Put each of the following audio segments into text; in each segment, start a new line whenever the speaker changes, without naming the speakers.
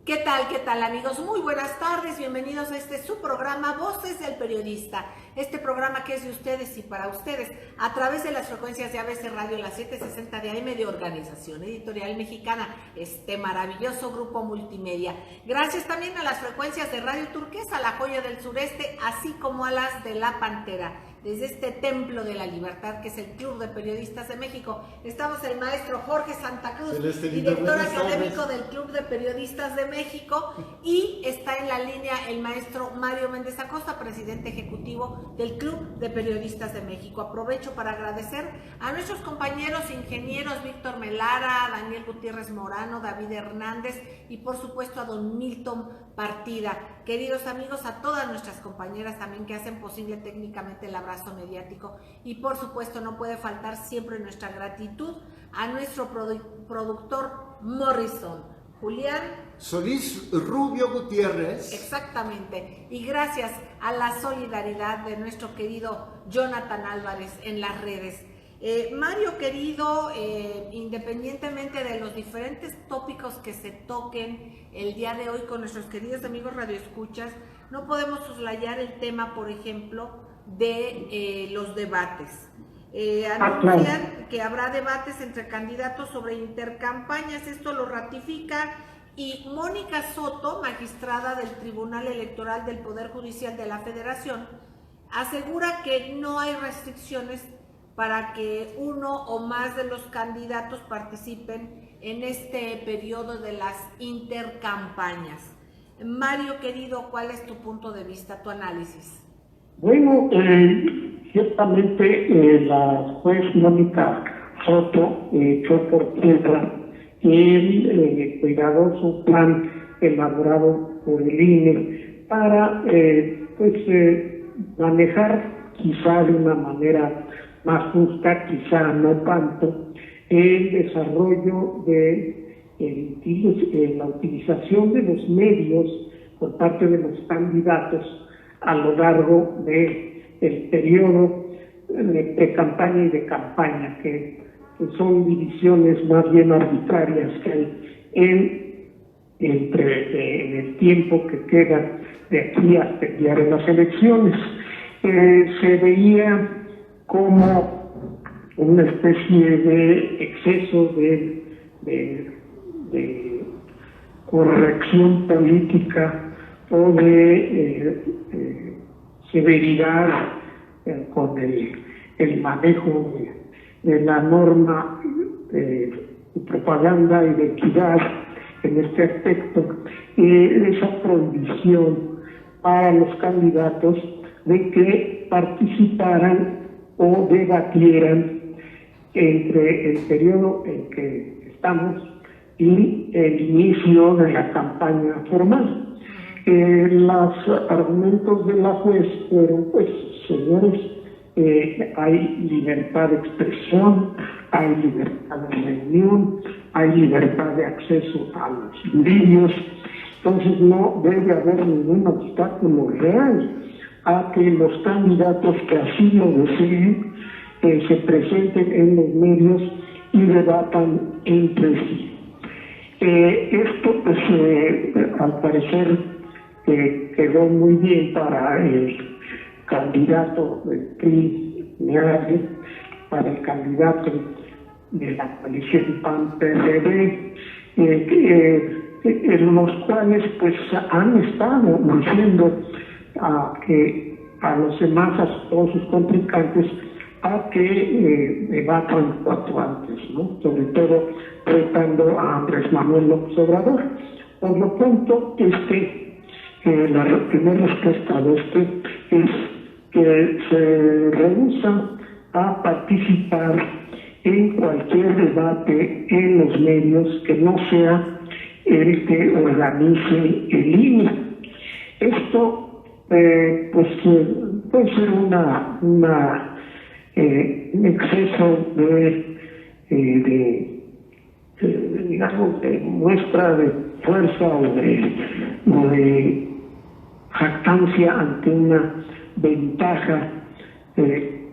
¿Qué tal amigos? Muy buenas tardes, bienvenidos a este su programa Voces del Periodista. Este programa que es de ustedes y para ustedes a través de las frecuencias de ABC Radio, las 760 de AM de Organización Editorial Mexicana, este maravilloso grupo multimedia. Gracias también a las frecuencias de Radio Turquesa, La Joya del Sureste, así como a las de La Pantera. Desde este templo de la libertad que es el Club de Periodistas de México, estamos el maestro Jorge Santa Cruz, director académico del Club de Periodistas de México, y está en la línea el maestro Mario Méndez Acosta, presidente ejecutivo del Club de Periodistas de México. Aprovecho para agradecer a nuestros compañeros ingenieros Víctor Melara, Daniel Gutiérrez Morano, David Hernández y por supuesto a don Milton Partida. Queridos amigos, a todas nuestras compañeras también que hacen posible técnicamente el abrazo mediático, y por supuesto no puede faltar siempre nuestra gratitud a nuestro productor Morrison, Julián
Solís Rubio Gutiérrez.
Exactamente, y gracias a la solidaridad de nuestro querido Jonathan Álvarez en las redes. Mario querido, independientemente de los diferentes tópicos que se toquen el día de hoy con nuestros queridos amigos radioescuchas, no podemos soslayar el tema, por ejemplo, de los debates. Anuncian que habrá debates entre candidatos sobre intercampañas, esto lo ratifica, y Mónica Soto, magistrada del Tribunal Electoral del Poder Judicial de la Federación, asegura que no hay restricciones para que uno o más de los candidatos participen en este periodo de las intercampañas. Mario querido, ¿cuál es tu punto de vista, tu análisis?
Bueno, ciertamente la juez Mónica Soto echó por tierra el cuidadoso plan elaborado por el INE para manejar quizá de una manera más justa, quizá no tanto, el desarrollo de la utilización de los medios por parte de los candidatos a lo largo del periodo de pre-campaña y de campaña, que son divisiones más bien arbitrarias que hay entre el tiempo que queda de aquí hasta el día de las elecciones. Se veía como una especie de exceso de corrección política o de severidad con el manejo de la norma de propaganda y de equidad en este aspecto, esa prohibición para los candidatos de que participaran o debatieran entre el periodo en que estamos y el inicio de la campaña formal. Los argumentos de la juez fueron, señores, hay libertad de expresión, hay libertad de reunión, hay libertad de acceso a los medios, entonces no debe haber ningún obstáculo real a que los candidatos que así lo deseen se presenten en los medios y debatan entre sí. Esto, al parecer, quedó muy bien para el candidato del PRI, para el candidato de la coalición PAN-PRD, en los cuales han estado diciendo a los demás, a todos sus contrincantes, a que debatan cuanto antes, ¿no? Sobre todo retando a Andrés Manuel López Obrador. Por lo pronto, la primera respuesta de es que se rehúsa a participar en cualquier debate en los medios que no sea el que organice el INE. Esto puede ser un exceso digamos, de muestra de fuerza o de jactancia ante una ventaja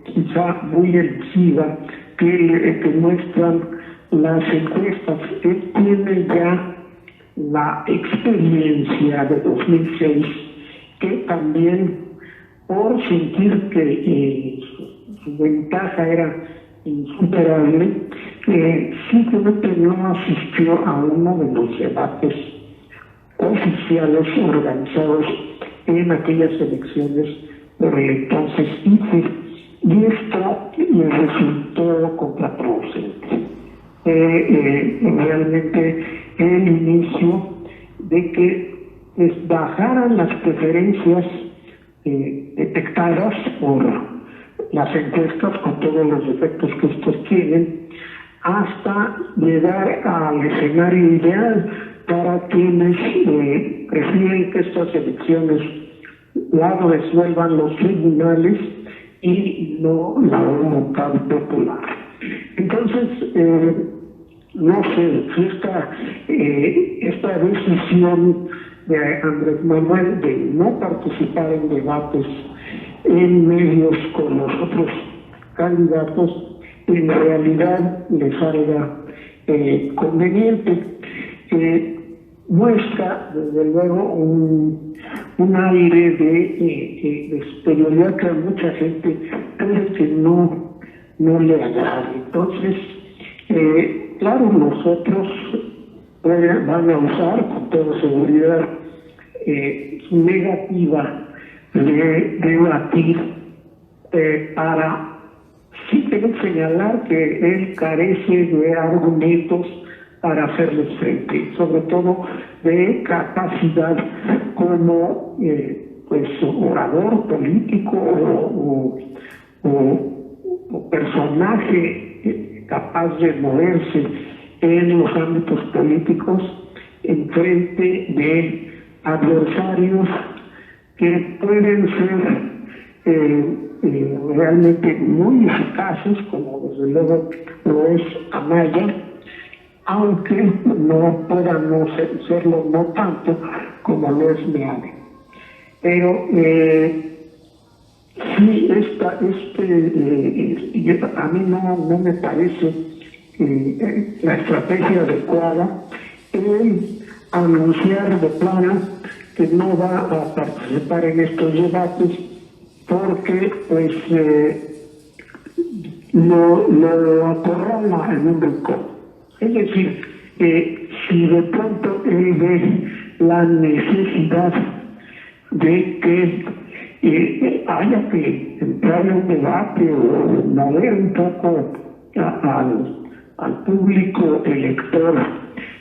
quizá muy elusiva que muestran las encuestas. Él tiene ya la experiencia de 2006, que también por sentir que su ventaja era insuperable, simplemente no asistió a uno de los debates oficiales organizados en aquellas elecciones por el entonces IFE, y esto le resultó contraproducente. Realmente el inicio de que bajaran las preferencias detectadas por las encuestas, con todos los efectos que estos tienen, hasta llegar al escenario ideal para quienes prefieren que estas elecciones las resuelvan los tribunales y no la voluntad popular. Entonces, no sé si esta decisión de Andrés Manuel de no participar en debates en medios con los otros candidatos en realidad le salga conveniente. Muestra desde luego un aire de superioridad que a mucha gente puede que no le agrade. Entonces, claro, nosotros van a usar con toda seguridad su negativa de debatir para simplemente señalar que él carece de argumentos para hacerles frente, sobre todo de capacidad como pues orador político o personaje capaz de moverse en los ámbitos políticos en frente de adversarios que pueden ser realmente muy eficaces, como desde luego lo es Anaya, aunque no pueda no serlo no tanto como lo es Meade. Pero sí, a mí no me parece la estrategia adecuada el anunciar de plano que no va a participar en estos debates porque pues lo acorrala en un rincón. Es decir, si de pronto él ve la necesidad de que haya que entrar en un debate o mover un poco al público elector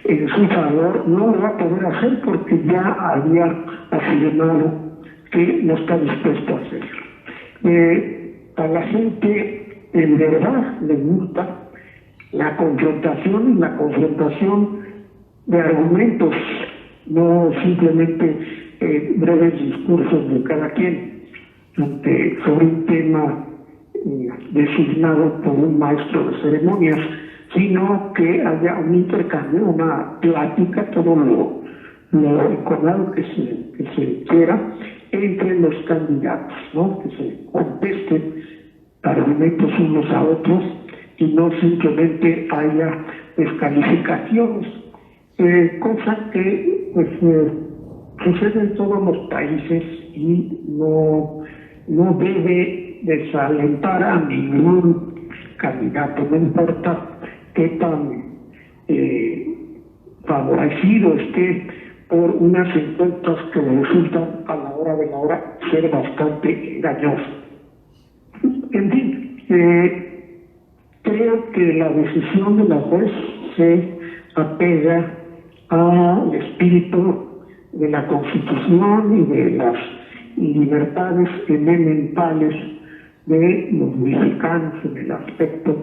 en su favor, no lo va a poder hacer porque ya había afirmado que no está dispuesto a hacerlo. A la gente en verdad le gusta la confrontación de argumentos, no simplemente breves discursos de cada quien sobre un tema designado por un maestro de ceremonias, sino que haya un intercambio, una plática, todo lo enconado que se quiera entre los candidatos, ¿no? Que se contesten argumentos unos a otros y no simplemente haya descalificaciones, cosa que pues sucede en todos los países y no debe desalentar a ningún candidato, no importa qué tan favorecido esté por unas encuestas que resultan a la hora de la hora ser bastante engañosas. En fin, creo que la decisión de la juez se apega al espíritu de la Constitución y de las libertades elementales de los mexicanos en el aspecto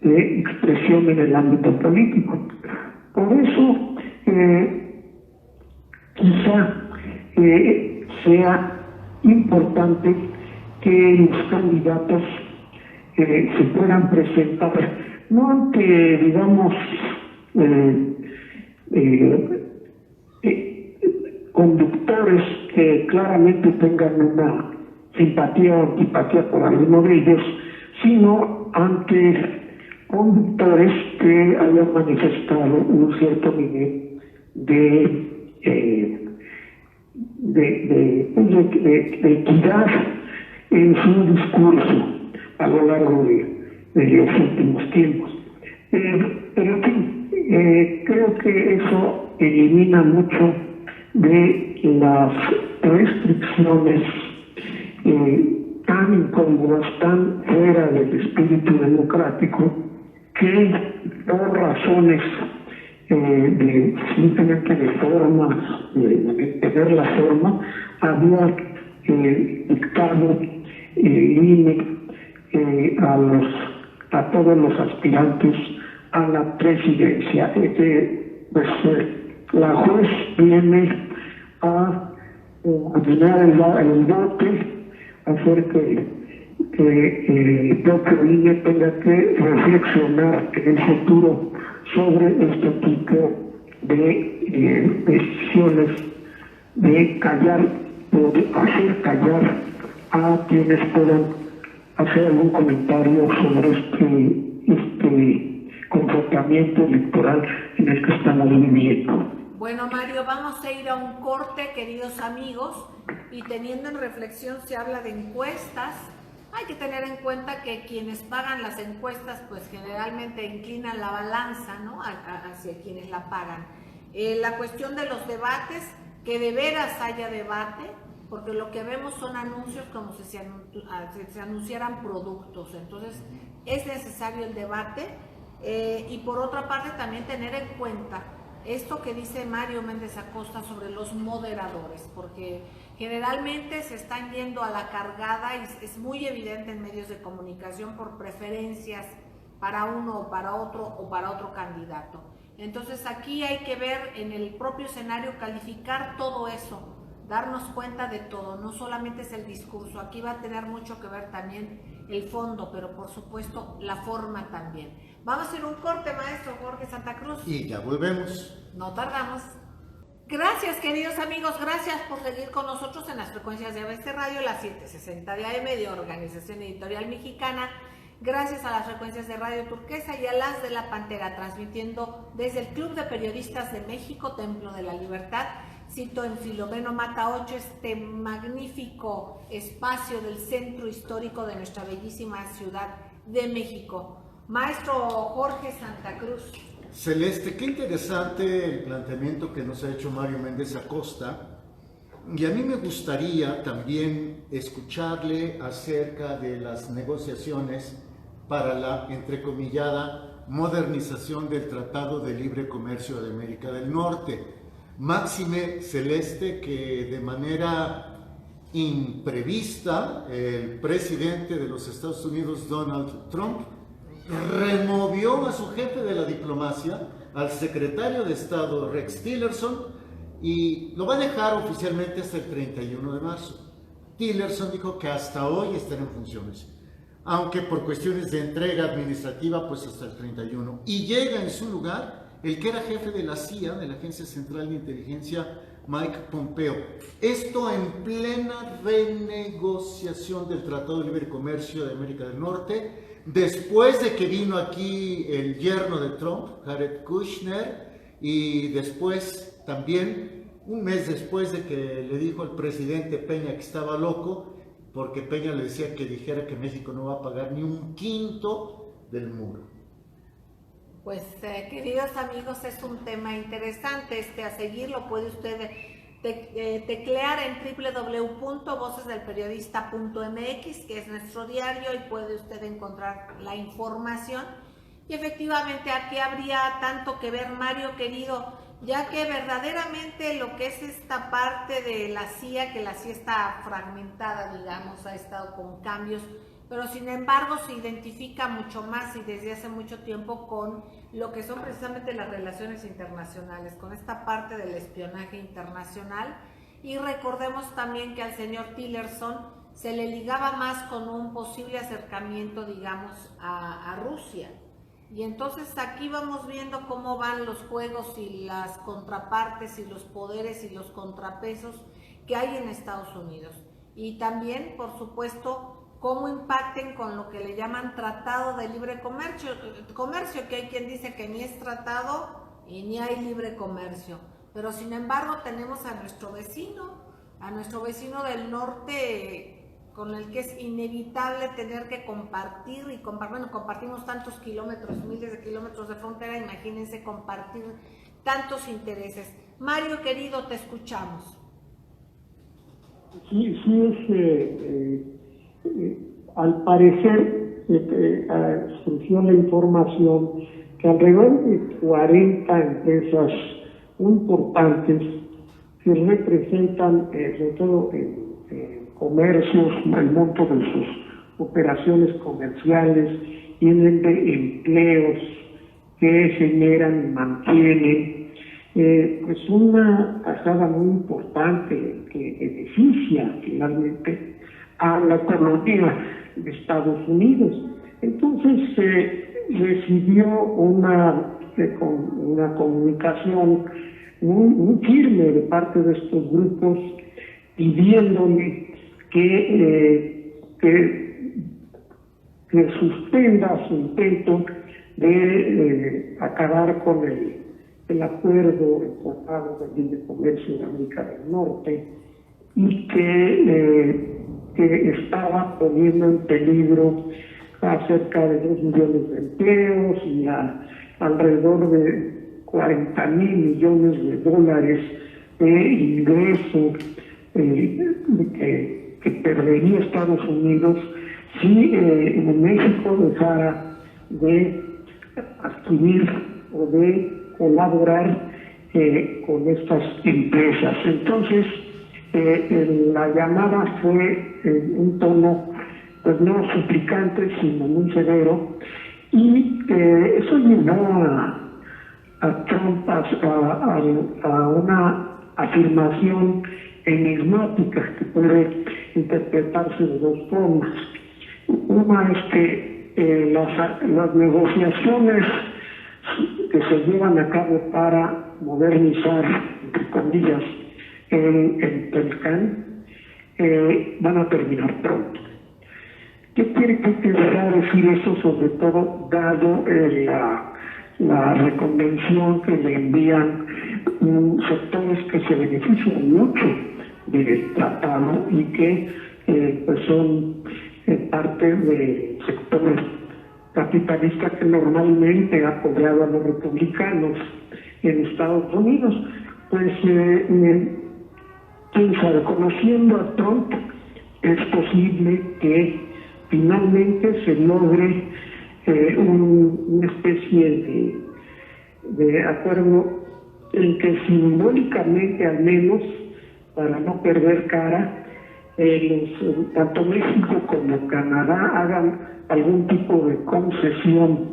de expresión en el ámbito político. Por eso, quizá sea importante que los candidatos se puedan presentar, no ante, digamos, conductores que claramente tengan una simpatía o antipatía por alguno de ellos, sino ante conductores que hayan manifestado un cierto nivel de equidad en su discurso a lo largo de los últimos tiempos. Pero en fin, creo que eso elimina mucho de las restricciones tan incómodas, tan fuera del espíritu democrático, que por razones simplemente de forma, de ver la forma, había dictado INE a todos los aspirantes a la presidencia. La juez viene a llenar el bote, hacer que el propio INE tenga que reflexionar en el futuro sobre este tipo de decisiones de callar, o hacer callar a quienes puedan hacer algún comentario sobre este comportamiento electoral en el que estamos viviendo.
Bueno, Mario, vamos a ir a un corte, queridos amigos, y teniendo en reflexión, se habla de encuestas. Hay que tener en cuenta que quienes pagan las encuestas, pues generalmente inclinan la balanza, ¿no?, hacia quienes la pagan. La cuestión de los debates, que de veras haya debate, porque lo que vemos son anuncios como si se anunciaran productos. Entonces, es necesario el debate, y por otra parte también tener en cuenta esto que dice Mario Méndez Acosta sobre los moderadores, porque generalmente se están yendo a la cargada y es muy evidente en medios de comunicación por preferencias para uno o para otro candidato. Entonces aquí hay que ver en el propio escenario, calificar todo eso, darnos cuenta de todo, no solamente es el discurso, aquí va a tener mucho que ver también el fondo, pero por supuesto la forma también. Vamos a hacer un corte, maestro Jorge Santa Cruz.
Y ya volvemos.
No tardamos. Gracias, queridos amigos, gracias por seguir con nosotros en las frecuencias de ABC Radio, las 760 de AM de Organización Editorial Mexicana. Gracias a las frecuencias de Radio Turquesa y a las de La Pantera, transmitiendo desde el Club de Periodistas de México, Templo de la Libertad. Cito en Filomeno Mata 8, este magnífico espacio del centro histórico de nuestra bellísima Ciudad de México. Maestro Jorge Santa Cruz.
Celeste, qué interesante el planteamiento que nos ha hecho Mario Méndez Acosta. Y a mí me gustaría también escucharle acerca de las negociaciones para la, entrecomillada, modernización del Tratado de Libre Comercio de América del Norte. Máxime, Celeste, que de manera imprevista el presidente de los Estados Unidos, Donald Trump, removió a su jefe de la diplomacia, al secretario de Estado Rex Tillerson, y lo va a dejar oficialmente hasta el 31 de marzo. Tillerson dijo que hasta hoy estará en funciones, aunque por cuestiones de entrega administrativa, pues hasta el 31. Y llega en su lugar el que era jefe de la CIA, de la Agencia Central de Inteligencia, Mike Pompeo. Esto en plena renegociación del Tratado de Libre Comercio de América del Norte, después de que vino aquí el yerno de Trump, Jared Kushner, y después también, un mes después de que le dijo al presidente Peña que estaba loco, porque Peña le decía que dijera que México no va a pagar ni un quinto del muro.
Pues queridos amigos, es un tema interesante, a seguirlo puede usted teclear en www.vocesdelperiodista.mx, que es nuestro diario, y puede usted encontrar la información. Y efectivamente aquí habría tanto que ver, Mario querido, ya que verdaderamente lo que es esta parte de la CIA, que la CIA está fragmentada, digamos, ha estado con cambios, pero sin embargo se identifica mucho más y desde hace mucho tiempo con lo que son precisamente las relaciones internacionales, con esta parte del espionaje internacional. Y recordemos también que al señor Tillerson se le ligaba más con un posible acercamiento, digamos, a Rusia. Y entonces aquí vamos viendo cómo van los juegos y las contrapartes y los poderes y los contrapesos que hay en Estados Unidos. Y también, por supuesto, cómo impacten con lo que le llaman Tratado de Libre Comercio, que hay quien dice que ni es tratado y ni hay libre comercio. pero sin embargo tenemos a nuestro vecino del norte, con el que es inevitable tener que compartir, y compartimos tantos kilómetros, miles de kilómetros de frontera, imagínense compartir tantos intereses. Mario, querido, te escuchamos.
Sí, al parecer surgió la información que alrededor de 40 empresas muy importantes que representan, sobre todo comercios, el monto de sus operaciones comerciales, tienen de empleos que generan y mantienen pues una tajada muy importante que beneficia finalmente a la economía de Estados Unidos. Entonces recibió una comunicación muy firme de parte de estos grupos pidiéndole que suspenda su intento de acabar con el acuerdo, el Tratado de Libre Comercio de América del Norte, y que estaba poniendo en peligro a cerca de 2 millones de empleos y alrededor de 40 mil millones de dólares de ingresos que perdería Estados Unidos si México dejara de adquirir o de colaborar con estas empresas. Entonces, la llamada fue en un tono, pues no suplicante, sino muy severo, y eso llevó a Trump a una afirmación enigmática que puede interpretarse de dos formas. Una es que las negociaciones que se llevan a cabo para modernizar, entre comillas, el TELCAN van a terminar pronto. ¿Qué quiere decir eso, sobre todo dado la reconvención que le envían sectores que se benefician mucho del tratado y que pues son parte del sector capitalista que normalmente ha apoyado a los republicanos en Estados Unidos? Pues quién sabe, conociendo a Trump, es posible que finalmente se logre una especie de acuerdo en que simbólicamente, al menos, para no perder cara, tanto México como Canadá hagan algún tipo de concesión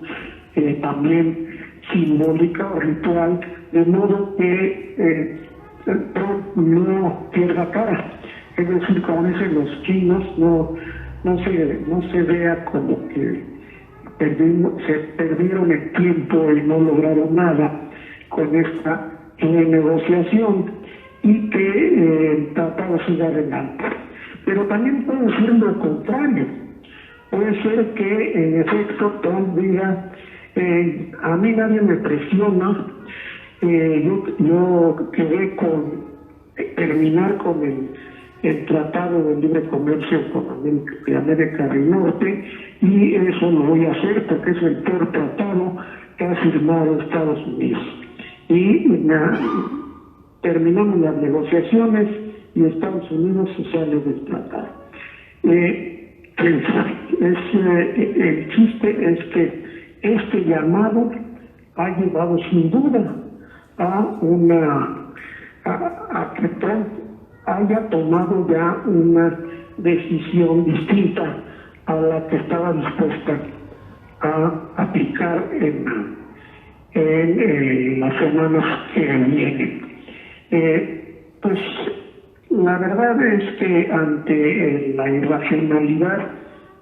también simbólica o ritual, de modo que Trump no pierda cara. Es decir, como dicen los chinos, no se vea como que se perdieron el tiempo y no lograron nada con esta negociación, y que el tratado siga adelante. Pero también puede ser lo contrario. Puede ser que en efecto Trump diga, a mí nadie me presiona, yo quedé con terminar con el Tratado de Libre Comercio con América del Norte, y eso lo voy a hacer porque es el peor tratado que ha firmado Estados Unidos. Y terminamos las negociaciones y Estados Unidos se sale del tratado. El chiste es que este llamado ha llevado sin duda a que Trump haya tomado ya una decisión distinta a la que estaba dispuesta a aplicar en las semanas que vienen. Pues la verdad es que ante la irracionalidad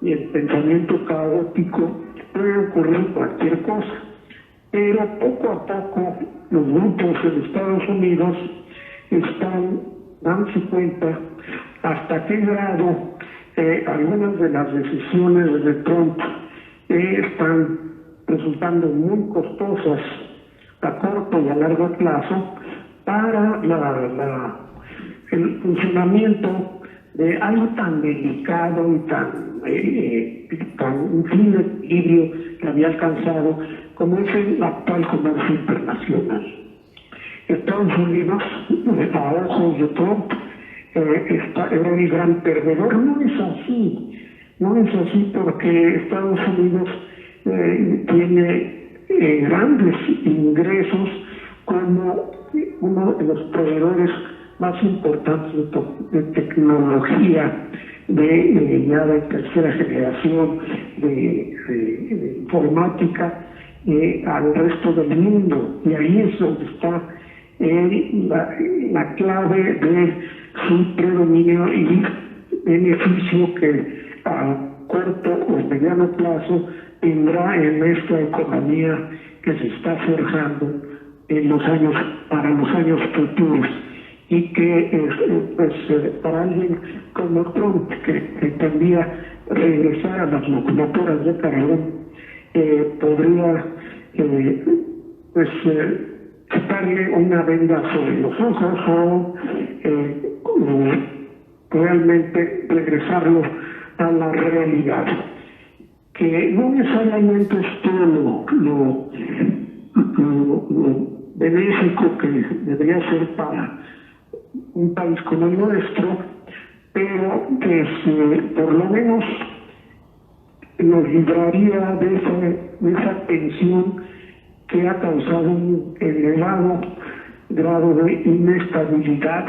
y el pensamiento caótico puede ocurrir cualquier cosa, pero poco a poco los grupos en Estados Unidos están dándose cuenta hasta qué grado algunas de las decisiones de Trump están resultando muy costosas a corto y a largo plazo para el funcionamiento de algo tan delicado y tan un fin de equilibrio que había alcanzado como es el actual comercio internacional. Estados Unidos, a ojos de Trump, era el gran perdedor. No es así porque Estados Unidos tiene grandes ingresos como uno de los proveedores más importantes de tecnología ya de tercera generación de informática al resto del mundo, y ahí es donde está la clave de su predominio y beneficio que a corto o mediano plazo tendrá en esta economía que se está forjando para los años futuros, y que para alguien como Trump, que pretendía regresar a las locomotoras de carbón, podría quitarle una venda sobre los ojos o realmente regresarlo a la realidad, que no necesariamente es todo lo benéfico que debería ser para un país como el nuestro, pero que por lo menos nos libraría de esa tensión que ha causado un elevado grado de inestabilidad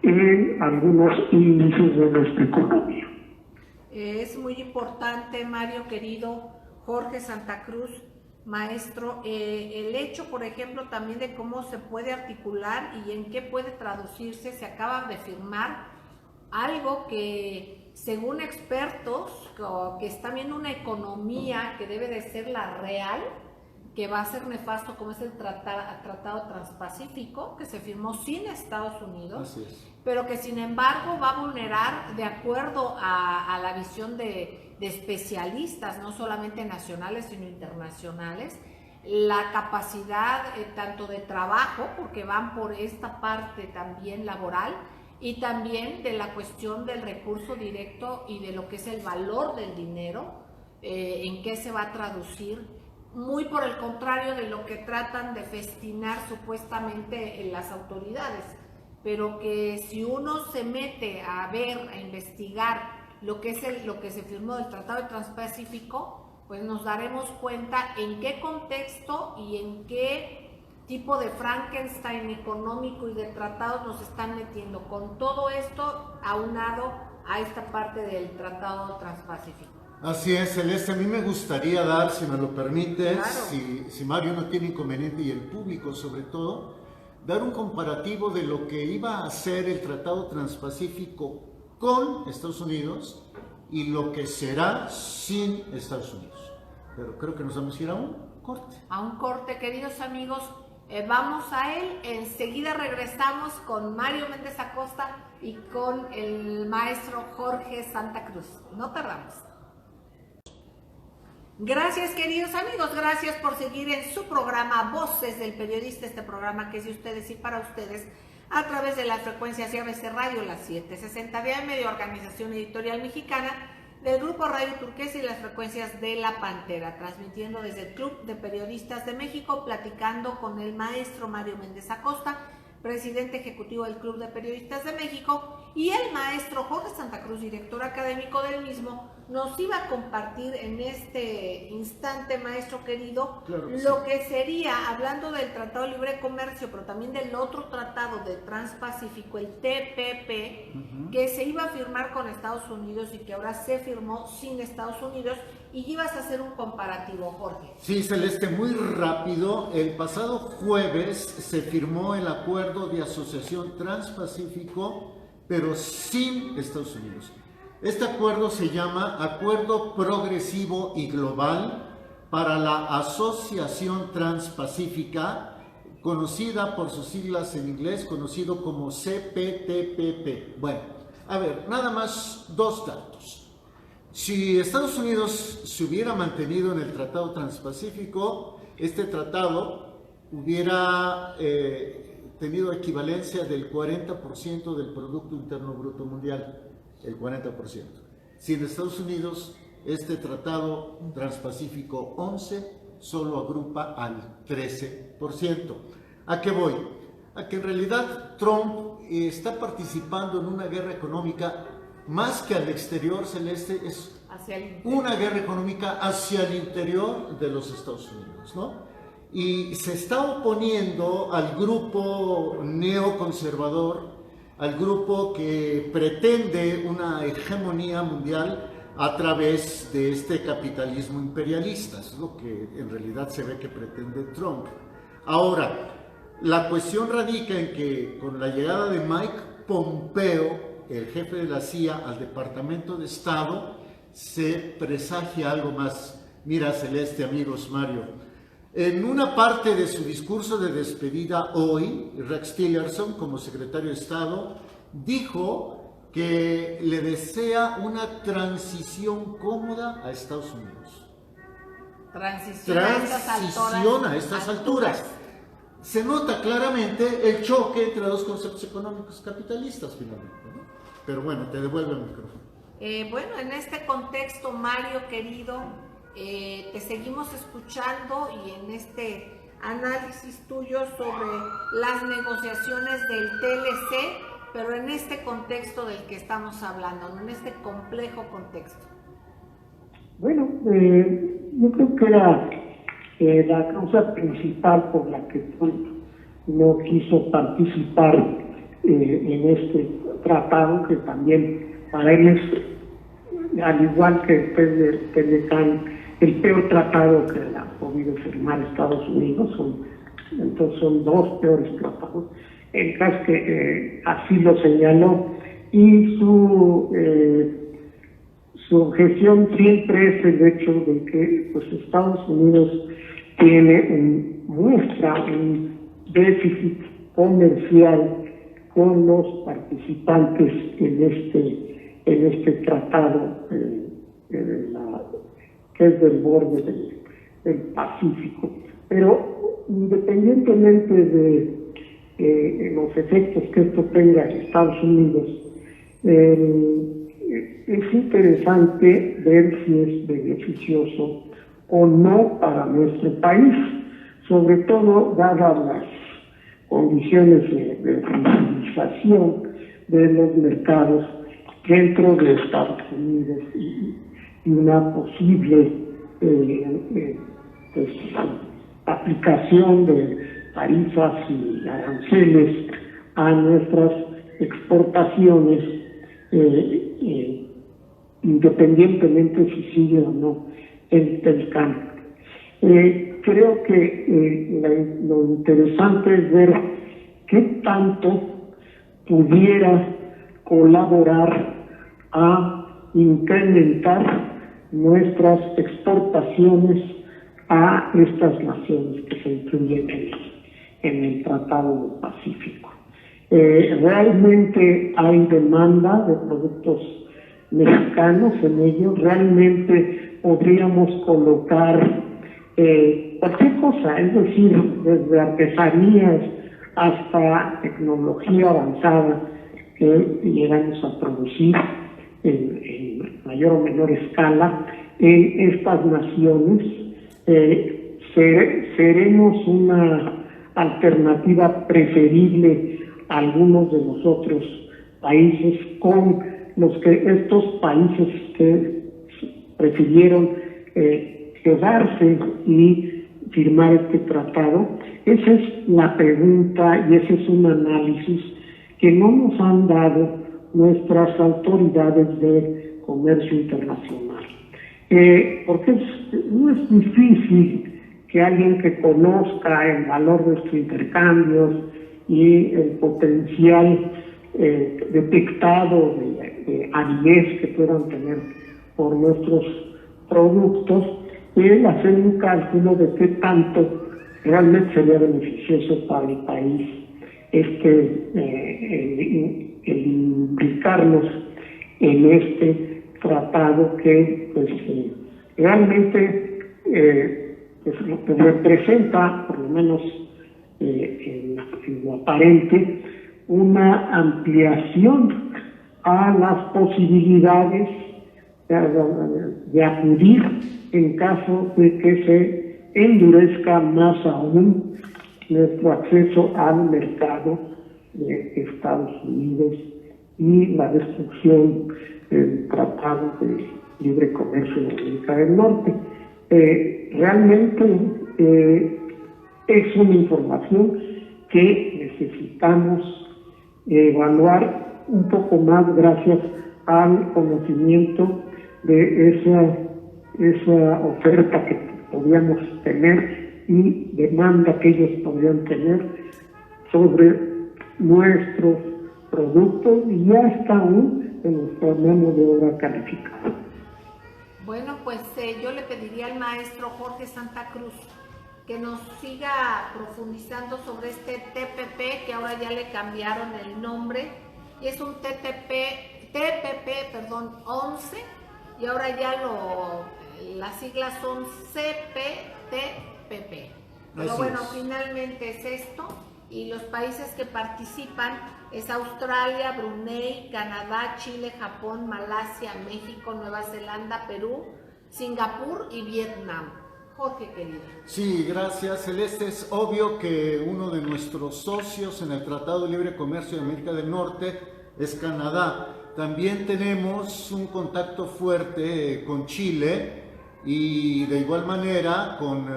en algunos índices de nuestra economía.
Es muy importante, Mario querido, Jorge Santa Cruz, maestro, el hecho, por ejemplo, también de cómo se puede articular y en qué puede traducirse. Se acaba de firmar algo que, según expertos, que están viendo una economía que debe de ser la real, que va a ser nefasto, como es el Tratado Transpacífico, que se firmó sin Estados Unidos, pero que sin embargo va a vulnerar, de acuerdo a la visión de especialistas, no solamente nacionales, sino internacionales, la capacidad tanto de trabajo, porque van por esta parte también laboral, y también de la cuestión del recurso directo y de lo que es el valor del dinero, en qué se va a traducir. Muy por el contrario de lo que tratan de festinar supuestamente en las autoridades, pero que si uno se mete a ver, a investigar lo que se firmó del Tratado Transpacífico, pues nos daremos cuenta en qué contexto y en qué tipo de Frankenstein económico y de tratados nos están metiendo, con todo esto aunado a esta parte del Tratado Transpacífico.
Así es, Celeste. A mí me gustaría dar, si me lo permites,
claro,
si Mario no tiene inconveniente y el público sobre todo, dar un comparativo de lo que iba a hacer el Tratado Transpacífico con Estados Unidos y lo que será sin Estados Unidos. Pero creo que nos vamos a ir a un corte.
A un corte, queridos amigos. Vamos a él, enseguida regresamos con Mario Méndez Acosta y con el maestro Jorge Santa Cruz. No tardamos. Gracias, queridos amigos, gracias por seguir en su programa Voces del Periodista, este programa que es de ustedes y para ustedes a través de las frecuencias de ABC Radio, las 760 de AM, de Organización Editorial Mexicana, del Grupo Radio Turquesa y las frecuencias de La Pantera, transmitiendo desde el Club de Periodistas de México, platicando con el maestro Mario Méndez Acosta, presidente ejecutivo del Club de Periodistas de México, y el maestro Jorge Santa Cruz, director académico del mismo. Nos iba a compartir en este instante, maestro querido, claro que lo que sería, hablando del Tratado de Libre Comercio, pero también del otro tratado del Transpacífico, el TPP, que se iba a firmar con Estados Unidos y que ahora se firmó sin Estados Unidos, y ibas a hacer un comparativo, Jorge.
Sí, Celeste, muy rápido. El pasado jueves se firmó el acuerdo de asociación transpacífico, pero sin Estados Unidos. Este acuerdo se llama Acuerdo Progresivo y Global para la Asociación Transpacífica, conocida por sus siglas en inglés, conocido como CPTPP. Bueno, a ver, nada más dos datos. Si Estados Unidos se hubiera mantenido en el Tratado Transpacífico, este tratado hubiera tenido equivalencia del 40% del Producto Interno Bruto Mundial, el 40%. Si en Estados Unidos este tratado transpacífico 11 solo agrupa al 13%. ¿A qué voy? A que en realidad Trump está participando en una guerra económica más que al exterior, Celeste, es una guerra económica hacia el interior de los Estados Unidos, ¿no? Y se está oponiendo al grupo neoconservador, al grupo que pretende una hegemonía mundial a través de este capitalismo imperialista. Es lo que en realidad se ve que pretende Trump. Ahora, la cuestión radica en que con la llegada de Mike Pompeo, el jefe de la CIA, al Departamento de Estado, se presagia algo más. Mira, Celeste, amigos, Mario, en una parte de su discurso de despedida hoy, Rex Tillerson, como secretario de Estado, dijo que le desea una transición cómoda a Estados Unidos.
Transición
a estas alturas. Se nota claramente el choque entre dos conceptos económicos capitalistas, finalmente, ¿no? Pero bueno, te devuelvo el micrófono.
Bueno, en este contexto, Mario, querido, te seguimos escuchando y en este análisis tuyo sobre las negociaciones del TLC, pero en este contexto del que estamos hablando, en este complejo contexto.
Bueno, yo creo que era la causa principal por la que Trump no quiso participar en este tratado, que también para él es, al igual que el Telecán, el peor tratado que ha podido firmar Estados Unidos. Entonces son dos peores tratados. El caso que así lo señaló, y su objeción siempre es el hecho de que pues, Estados Unidos muestra un déficit comercial con los participantes en este tratado que es del borde del Pacífico. Pero independientemente de los efectos que esto tenga en Estados Unidos, es interesante ver si es beneficioso o no para nuestro país, sobre todo dadas las condiciones de flexibilización de los mercados dentro de Estados Unidos y una posible pues, aplicación de tarifas y aranceles a nuestras exportaciones, independientemente si sigue o no el TELCAN. Creo que lo interesante es ver qué tanto pudiera colaborar a incrementar nuestras exportaciones a estas naciones que se incluyen en el Tratado del Pacífico. Realmente hay demanda de productos mexicanos en ellos. Realmente podríamos colocar cualquier cosa, es decir, desde artesanías hasta tecnología avanzada que llegamos a producir en mayor o menor escala en estas naciones. Seremos una alternativa preferible a algunos de los otros países con los que estos países que prefirieron quedarse y firmar este tratado. Esa es la pregunta y ese es un análisis que no nos han dado nuestras autoridades de comercio internacional. Porque no es difícil que alguien que conozca el valor de estos intercambios y el potencial detectado de aridez que puedan tener por nuestros productos, hacer un cálculo de qué tanto realmente sería beneficioso para el país el implicarnos en este tratado que pues realmente pues, lo que representa, por lo menos en sino aparente, una ampliación a las posibilidades de acudir en caso de que se endurezca más aún nuestro acceso al mercado de Estados Unidos y la destrucción del Tratado de Libre Comercio de América del Norte. Realmente es una información que necesitamos evaluar un poco más gracias al conocimiento de esa oferta que podríamos tener y demanda que ellos podrían tener sobre nuestros productos y hasta aún de nuestra mano de obra calificada.
Bueno, pues yo le pediría al maestro Jorge Santa Cruz que nos siga profundizando sobre este TPP, que ahora ya le cambiaron el nombre, y es un TPP 11, y ahora ya las siglas son CPTPP. Pero bueno, finalmente es esto, y los países que participan es Australia, Brunei, Canadá, Chile, Japón, Malasia, México, Nueva Zelanda, Perú, Singapur y Vietnam. Jorge, querido.
Sí, gracias, Celeste. Es obvio que uno de nuestros socios en el Tratado de Libre Comercio de América del Norte es Canadá. También tenemos un contacto fuerte con Chile y de igual manera con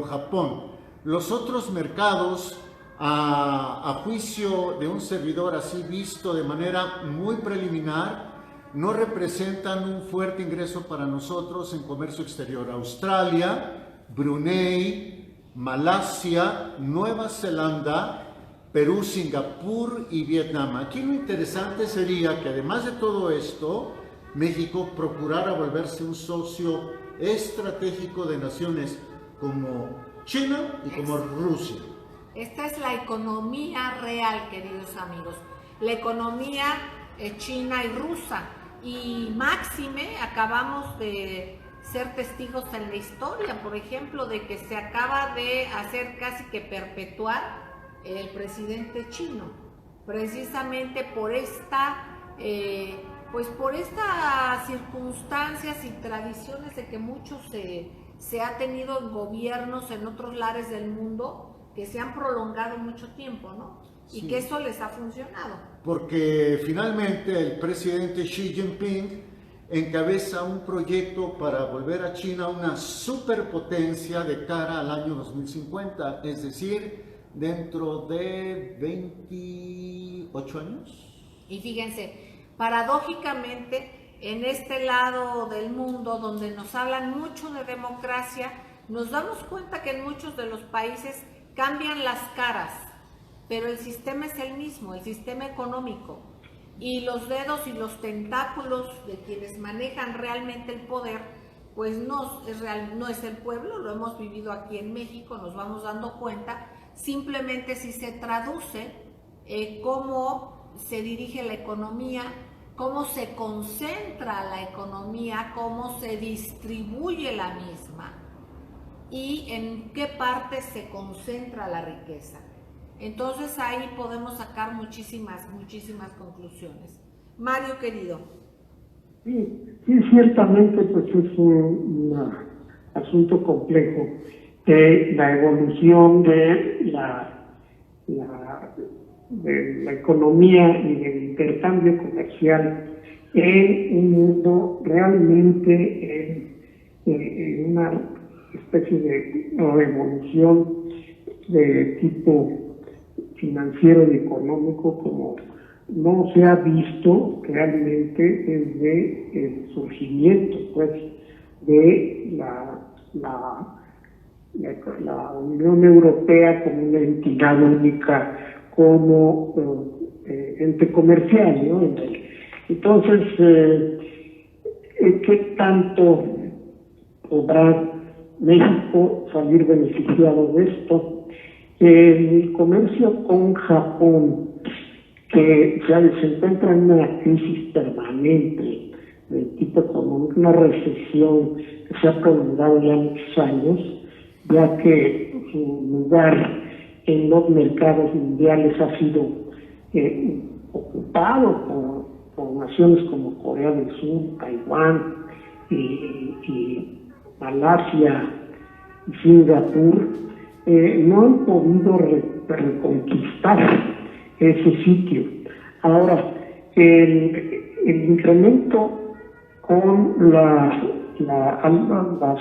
Japón. Los otros mercados, a juicio de un servidor así visto de manera muy preliminar, no representan un fuerte ingreso para nosotros en comercio exterior. Australia, Brunei, Malasia, Nueva Zelanda, Perú, Singapur y Vietnam. Aquí lo interesante sería que además de todo esto, México procurara volverse un socio estratégico de naciones como China y como Rusia.
Esta es la economía real, queridos amigos. La economía china y rusa. Y máxime, acabamos de ser testigos en la historia, por ejemplo, de que se acaba de hacer casi que perpetuar el presidente chino, precisamente por por estas circunstancias y tradiciones de que mucho se ha tenido en gobiernos en otros lares del mundo que se han prolongado mucho tiempo, ¿no? Y sí, que eso les ha funcionado.
Porque finalmente el presidente Xi Jinping encabeza un proyecto para volver a China una superpotencia de cara al año 2050, es decir, dentro de 28 años.
Y fíjense, paradójicamente, en este lado del mundo donde nos hablan mucho de democracia, nos damos cuenta que en muchos de los países cambian las caras, pero el sistema es el mismo, el sistema económico, y los dedos y los tentáculos de quienes manejan realmente el poder, pues no es el pueblo. Lo hemos vivido aquí en México, nos vamos dando cuenta, simplemente si se traduce cómo se dirige la economía, cómo se concentra la economía, cómo se distribuye la misma y en qué parte se concentra la riqueza. Entonces ahí podemos sacar muchísimas conclusiones. Mario, querido.
Sí, ciertamente pues es un asunto complejo de la evolución de la economía y del intercambio comercial en un mundo realmente en una especie de revolución de tipo financiero y económico como no se ha visto realmente desde el surgimiento pues de la Unión Europea como una entidad única, como ente comercial, ¿no? Entonces, ¿qué tanto podrá México salir beneficiado de esto? El comercio con Japón, que se encuentra en una crisis permanente de tipo económico, una recesión que se ha prolongado ya muchos años, ya que su lugar en los mercados mundiales ha sido ocupado por naciones como Corea del Sur, Taiwán y Malasia y Singapur, no han podido reconquistar ese sitio. Ahora, el incremento con las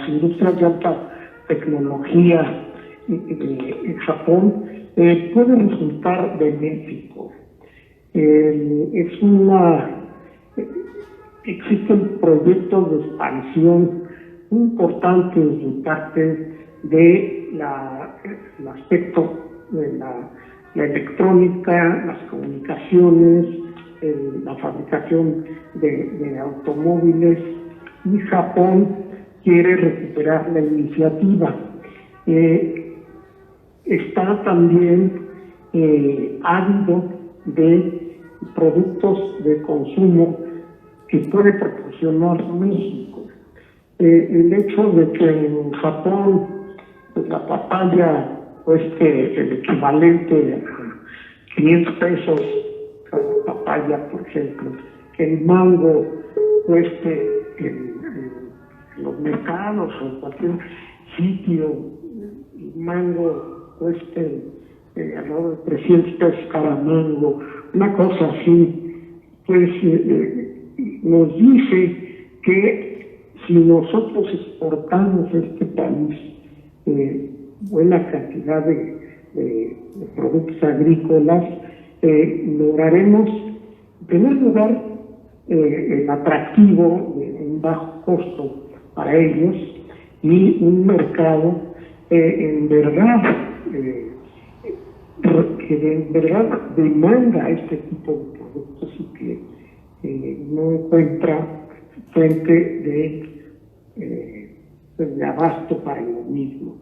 industrias de alta tecnología en Japón puede resultar benéfico. Existen proyectos de expansión importantes de parte del aspecto de la electrónica, las comunicaciones, la fabricación de automóviles, y Japón quiere recuperar la iniciativa. Está también ávido de productos de consumo que puede proporcionar México. El hecho de que en Japón pues, la papaya cueste el equivalente a 500 pesos cada papaya, por ejemplo, que el mango cueste en los mercados o en cualquier sitio, el mango cueste alrededor de 300 pesos cada mango, una cosa así, pues nos dice que si nosotros exportamos a este país buena cantidad de productos agrícolas, lograremos, en primer lugar, el atractivo de un bajo costo para ellos y un mercado en verdad que en verdad demanda este tipo de productos y que no encuentra fuente de abasto para lo mismo.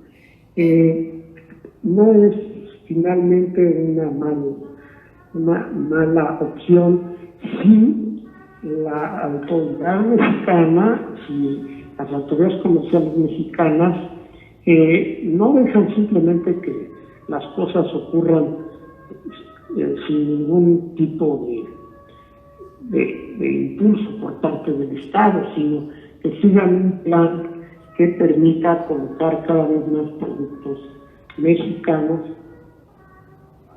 No es finalmente una mala opción si la autoridad mexicana, si las autoridades comerciales mexicanas no dejan simplemente que las cosas ocurran sin ningún tipo de impulso por parte del Estado, sino que sigan un plan que permita colocar cada vez más productos mexicanos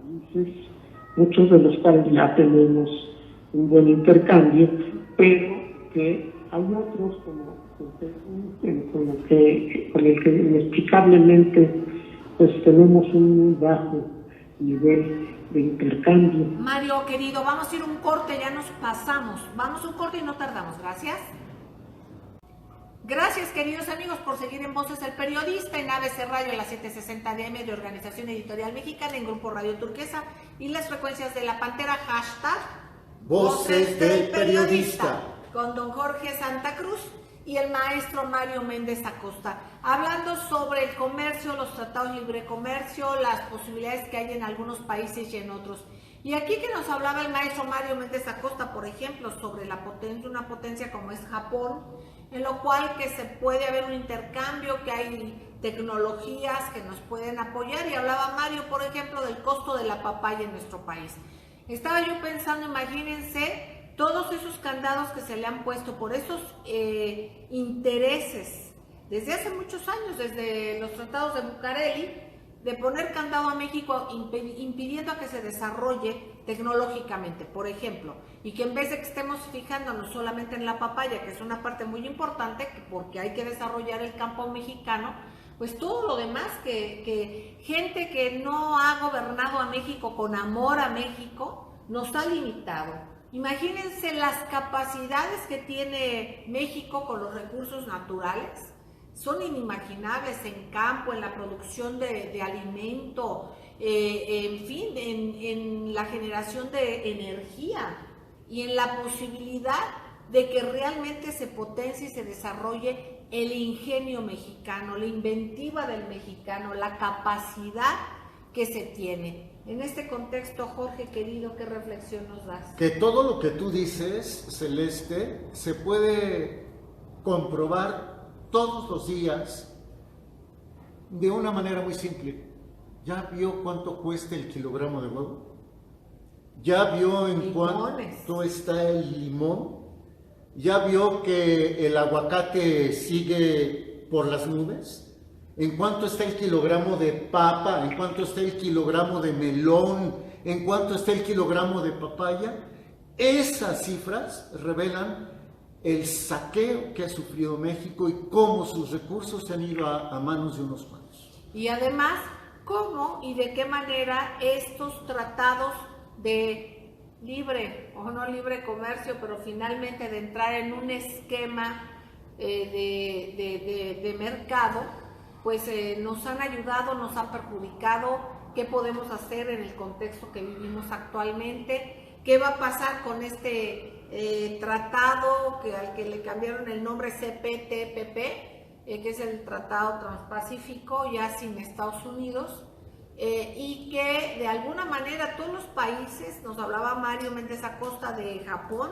en países, muchos de los cuales ya tenemos un buen intercambio, pero que hay otros con el que inexplicablemente pues tenemos un muy bajo nivel de intercambio.
Mario, querido, vamos a ir un corte, ya nos pasamos. Vamos a un corte y no tardamos, gracias. Gracias, queridos amigos, por seguir en Voces del Periodista, en ABC Radio, en la 760 AM de Organización Editorial Mexicana, en Grupo Radio Turquesa y las frecuencias de La Pantera, hashtag
Voces del Periodista,
con don Jorge Santa Cruz y el maestro Mario Méndez Acosta, hablando sobre el comercio, los tratados de libre comercio, las posibilidades que hay en algunos países y en otros. Y aquí que nos hablaba el maestro Mario Méndez Acosta, por ejemplo, sobre la potencia, una potencia como es Japón, en lo cual que se puede haber un intercambio, que hay tecnologías que nos pueden apoyar, y hablaba Mario, por ejemplo, del costo de la papaya en nuestro país. Estaba yo pensando, imagínense, todos esos candados que se le han puesto por esos intereses desde hace muchos años, desde los tratados de Bucareli, de poner candado a México impidiendo a que se desarrolle tecnológicamente, por ejemplo, y que en vez de que estemos fijándonos solamente en la papaya, que es una parte muy importante, porque hay que desarrollar el campo mexicano, pues todo lo demás, que gente que no ha gobernado a México con amor a México, nos ha limitado. Imagínense las capacidades que tiene México con los recursos naturales, son inimaginables en campo, en la producción de alimento, en fin, en la generación de energía y en la posibilidad de que realmente se potencie y se desarrolle el ingenio mexicano, la inventiva del mexicano, la capacidad que se tiene. En este contexto, Jorge, querido, ¿qué reflexión nos das?
Que todo lo que tú dices, Celeste, se puede comprobar todos los días de una manera muy simple. ¿Ya vio cuánto cuesta el kilogramo de huevo? ¿Ya vio en cuánto está el limón? ¿Ya vio que el aguacate sigue por las nubes? ¿En cuánto está el kilogramo de papa? ¿En cuánto está el kilogramo de melón? ¿En cuánto está el kilogramo de papaya? Esas cifras revelan el saqueo que ha sufrido México y cómo sus recursos se han ido a manos de unos cuantos.
Y además, cómo y de qué manera estos tratados de libre o no libre comercio, pero finalmente de entrar en un esquema de mercado, pues nos han ayudado, nos han perjudicado. ¿Qué podemos hacer en el contexto que vivimos actualmente? ¿Qué va a pasar con este tratado al que le cambiaron el nombre CPTPP, que es el Tratado Transpacífico, ya sin Estados Unidos? Y que de alguna manera todos los países, nos hablaba Mario Méndez Acosta de Japón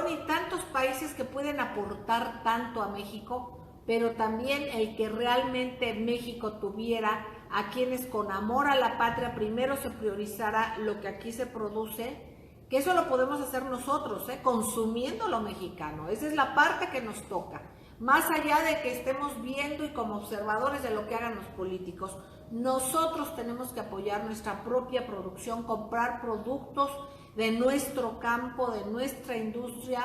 y tantos países que pueden aportar tanto a México, pero también el que realmente México tuviera a quienes con amor a la patria primero se priorizara lo que aquí se produce, que eso lo podemos hacer nosotros, consumiendo lo mexicano. Esa es la parte que nos toca, más allá de que estemos viendo y como observadores de lo que hagan los políticos. Nosotros tenemos que apoyar nuestra propia producción, comprar productos de nuestro campo, de nuestra industria,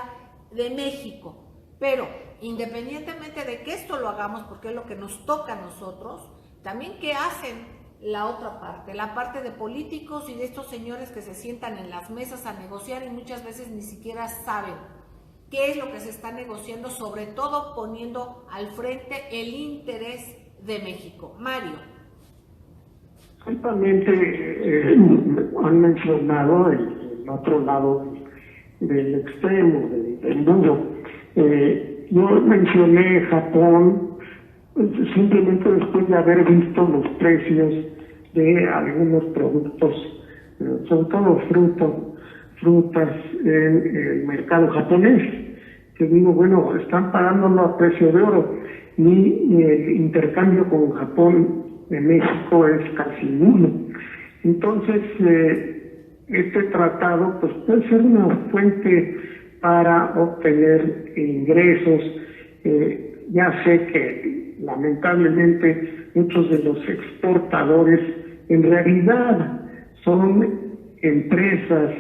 de México. Pero independientemente de que esto lo hagamos, porque es lo que nos toca a nosotros, también qué hacen la otra parte, la parte de políticos y de estos señores que se sientan en las mesas a negociar y muchas veces ni siquiera saben qué es lo que se está negociando, sobre todo poniendo al frente el interés de México. Mario.
Ciertamente han mencionado el otro lado del extremo, del muro. Yo mencioné Japón simplemente después de haber visto los precios de algunos productos, sobre todo frutas en el mercado japonés, que digo, bueno, están pagándolo a precio de oro y el intercambio con Japón de México es casi nulo. Entonces, este tratado pues puede ser una fuente para obtener ingresos. Ya sé que lamentablemente muchos de los exportadores en realidad son empresas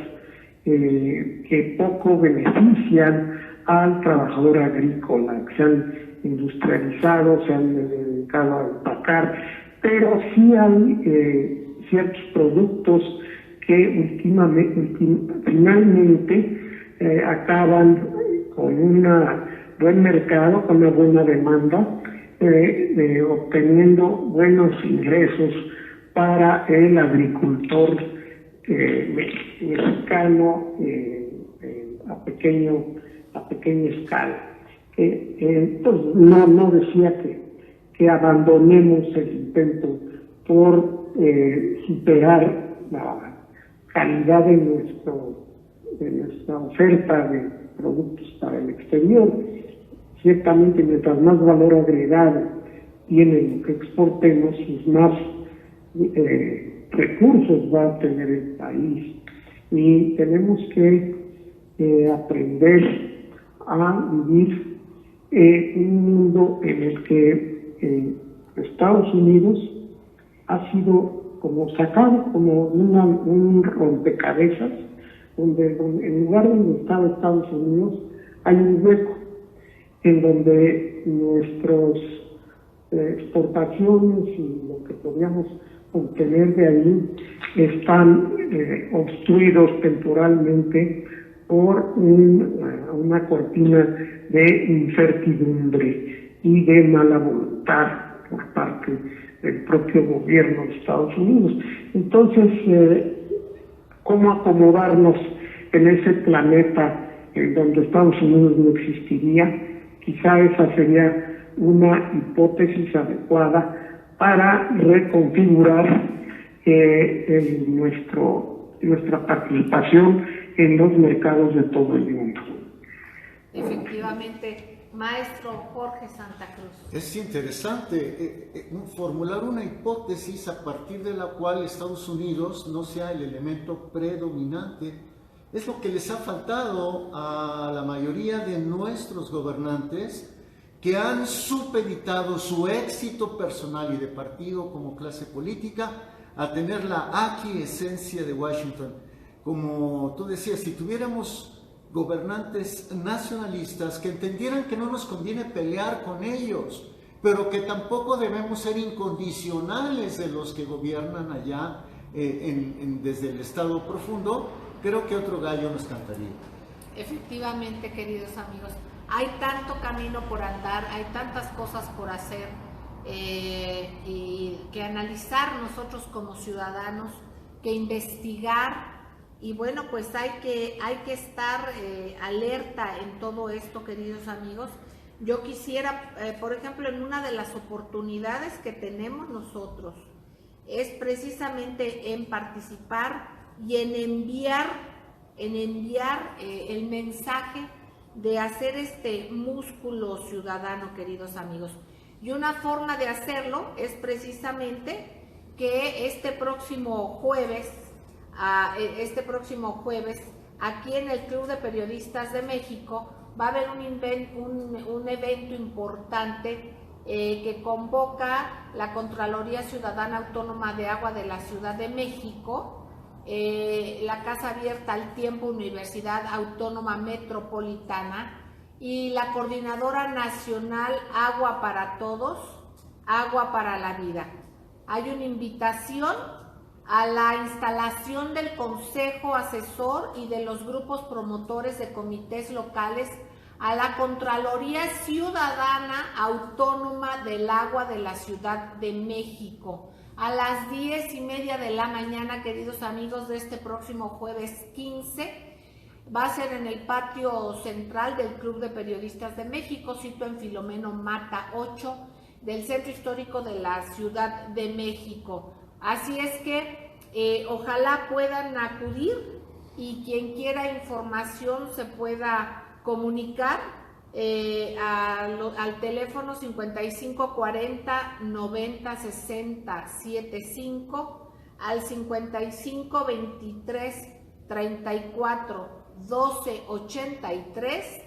que poco benefician al trabajador agrícola, que se han industrializado, se han dedicado a empacar, pero sí hay ciertos productos que finalmente acaban con un buen mercado, con una buena demanda, obteniendo buenos ingresos para el agricultor mexicano a pequeña escala. Pues no decía que abandonemos el intento por superar la calidad de nuestra oferta de productos para el exterior. Ciertamente, mientras más valor agregado tiene lo que exportemos, pues más recursos va a tener el país. Y tenemos que aprender a vivir un mundo en el que Estados Unidos ha sido como sacado como un rompecabezas, donde en lugar donde estaba Estados Unidos hay un hueco en donde nuestras exportaciones y lo que podríamos obtener de ahí están obstruidos temporalmente por una cortina de incertidumbre y de mala voluntad por parte del propio gobierno de Estados Unidos. Entonces, ¿cómo acomodarnos en ese planeta en donde Estados Unidos no existiría? Quizá esa sería una hipótesis adecuada para reconfigurar nuestra participación en los mercados de todo el mundo.
Efectivamente, Maestro Jorge Santa Cruz.
Es interesante formular una hipótesis a partir de la cual Estados Unidos no sea el elemento predominante. Es lo que les ha faltado a la mayoría de nuestros gobernantes, que han supeditado su éxito personal y de partido como clase política a tener la aquiescencia de Washington. Como tú decías, si tuviéramos gobernantes nacionalistas que entendieran que no nos conviene pelear con ellos, pero que tampoco debemos ser incondicionales de los que gobiernan allá desde el Estado profundo, creo que otro gallo nos cantaría.
Efectivamente, queridos amigos, hay tanto camino por andar, hay tantas cosas por hacer y que analizar nosotros como ciudadanos, que investigar. Y bueno, pues hay que estar alerta en todo esto, queridos amigos. Yo quisiera, por ejemplo, en una de las oportunidades que tenemos nosotros, es precisamente en participar y en enviar el mensaje de hacer este músculo ciudadano, queridos amigos. Y una forma de hacerlo es precisamente que este próximo jueves, aquí en el Club de Periodistas de México, va a haber un evento importante que convoca la Contraloría Ciudadana Autónoma de Agua de la Ciudad de México, la Casa Abierta al Tiempo Universidad Autónoma Metropolitana y la Coordinadora Nacional Agua para Todos, Agua para la Vida. Hay una invitación a la instalación del Consejo Asesor y de los grupos promotores de comités locales a la Contraloría Ciudadana Autónoma del Agua de la Ciudad de México a las 10:30 de la mañana, queridos amigos, de este próximo jueves 15. Va a ser en el patio central del Club de Periodistas de México, sito en Filomeno Mata 8, del Centro Histórico de la Ciudad de México. Así es que ojalá puedan acudir y quien quiera información se pueda comunicar al teléfono 5540 90 60 75, al 5523 34 12 83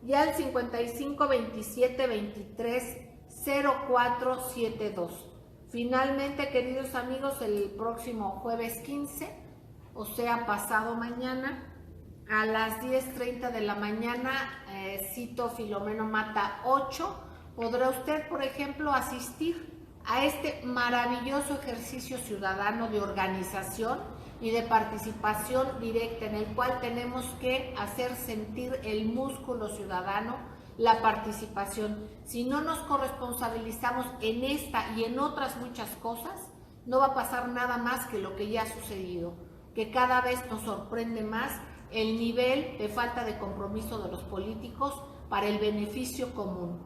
y al 5527 23 04 72. Finalmente, queridos amigos, el próximo jueves 15, o sea, pasado mañana, a las 10:30 de la mañana, cito Filomeno Mata 8, podrá usted, por ejemplo, asistir a este maravilloso ejercicio ciudadano de organización y de participación directa, en el cual tenemos que hacer sentir el músculo ciudadano, la participación. Si no nos corresponsabilizamos en esta y en otras muchas cosas, no va a pasar nada más que lo que ya ha sucedido, que cada vez nos sorprende más el nivel de falta de compromiso de los políticos para el beneficio común.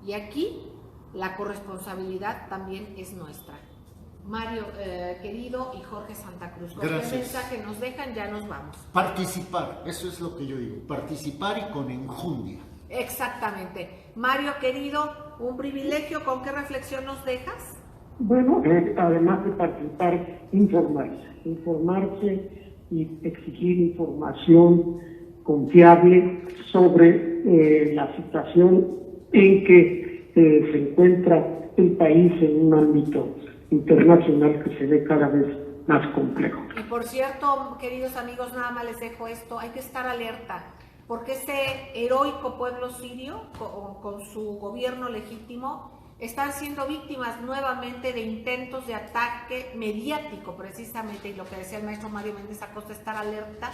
Y aquí la corresponsabilidad también es nuestra. Mario, querido, y Jorge Santa Cruz, con
gracias.
¿Qué mensaje nos dejan? Ya nos vamos.
Participar, eso es lo que yo digo, participar y con enjundia.
Exactamente. Mario, querido, un privilegio. ¿Con qué reflexión nos dejas?
Bueno, además de participar, informarse y exigir información confiable sobre la situación en que se encuentra el país en un ámbito internacional que se ve cada vez más complejo.
Y por cierto, queridos amigos, nada más les dejo esto, hay que estar alerta, porque este heroico pueblo sirio, con su gobierno legítimo, están siendo víctimas nuevamente de intentos de ataque mediático, precisamente, y lo que decía el maestro Mario Méndez Acosta, estar alerta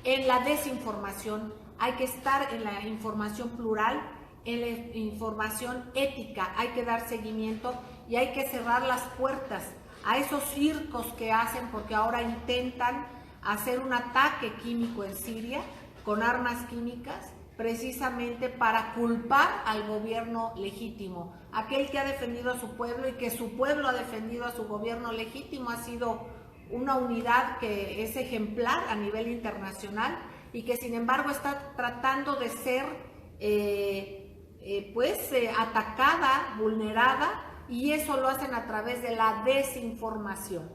en la desinformación. Hay que estar en la información plural, en la información ética, hay que dar seguimiento y hay que cerrar las puertas a esos circos que hacen, porque ahora intentan hacer un ataque químico en Siria con armas químicas, precisamente para culpar al gobierno legítimo. Aquel que ha defendido a su pueblo y que su pueblo ha defendido a su gobierno legítimo ha sido una unidad que es ejemplar a nivel internacional y que sin embargo está tratando de ser atacada, vulnerada, y eso lo hacen a través de la desinformación.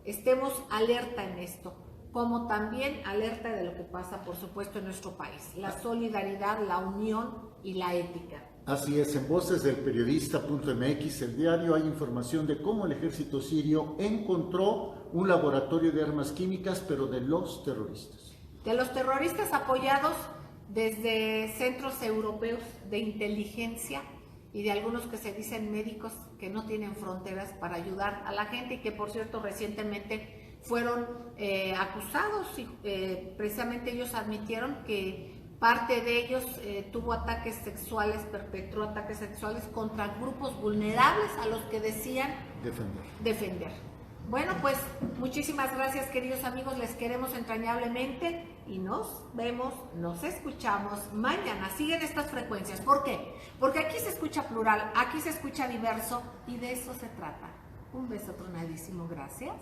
Estemos alerta en esto, como también alerta de lo que pasa, por supuesto, en nuestro país. La solidaridad, la unión y la ética.
Así es, en vocesdelperiodista.mx, el diario, hay información de cómo el ejército sirio encontró un laboratorio de armas químicas, pero de los terroristas.
De los terroristas apoyados desde centros europeos de inteligencia y de algunos que se dicen médicos que no tienen fronteras para ayudar a la gente y que, por cierto, recientemente fueron acusados y precisamente ellos admitieron que parte de ellos tuvo ataques sexuales, perpetró ataques sexuales contra grupos vulnerables a los que decían defender. Bueno, pues muchísimas gracias, queridos amigos, les queremos entrañablemente y nos vemos, nos escuchamos mañana. Siguen estas frecuencias. ¿Por qué? Porque aquí se escucha plural, aquí se escucha diverso y de eso se trata. Un beso tronadísimo, gracias.